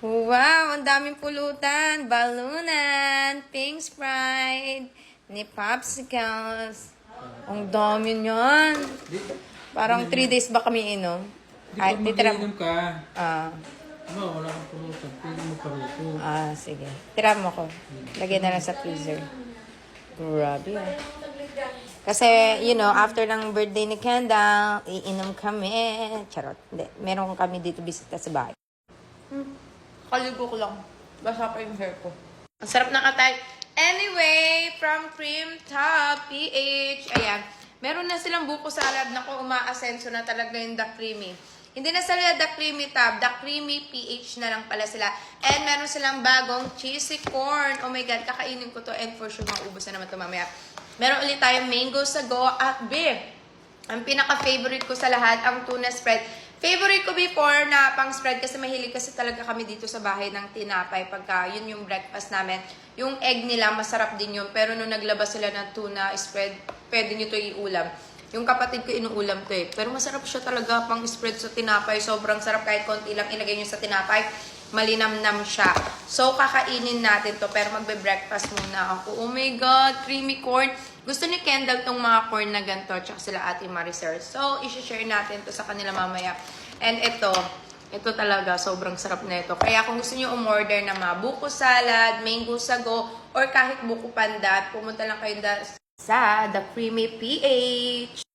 Wow, ang daming pulutan. Balunan, pink Sprite, ni popsicles. Ang dami niyan. Parang 3 days ba kami inom? Di Ay, pag titira mo. mag-iinom ka, Ah, wala kang pulutan. Pwede mo paruto. sige. Tira mo ko. Lagyan na lang sa freezer. Grabe ah. Kasi, after ng birthday ni Kendall, iinom kami. Charot. Hindi. Meron kami dito bisita sa bahay. Kaligo ko lang. Basa pa yung hair ko. Ang sarap ng atay. Anyway, from Cream Top PH. Ayan. Meron na silang buko salad. Naku, umaasenso na talaga yung The Creamy. Hindi na sila The Creamy Top. The Creamy PH na lang pala sila. And meron silang bagong cheesy corn. Oh my God, kakainin ko to. And for sure, maubos na naman to mamaya. Meron ulit tayong mango sago at beef. Ang pinaka-favorite ko sa lahat, ang tuna spread. Favorite ko before na pang spread kasi mahilig kasi talaga kami dito sa bahay ng tinapay pagka yun yung breakfast namin. Yung egg nila, masarap din yun. Pero nung naglabas sila ng tuna spread, pwede nyo to iulam. Yung kapatid ko inuulam to eh. Pero masarap siya talaga pang spread sa tinapay. Sobrang sarap kahit konti lang ilagay nyo sa tinapay. Malinamnam siya. So, kakainin natin to. Pero magbe-breakfast muna ako. Oh my God, creamy corn. Gusto ni Kendall tong mga corn na ganito. Tsaka sila Ate Maricel. So, isi-share natin to sa kanila mamaya. And ito talaga, sobrang sarap na ito. Kaya kung gusto niyo umorder na mga buko salad, mango sago, or kahit buko pandat, pumunta lang kayo sa The Creamy PH.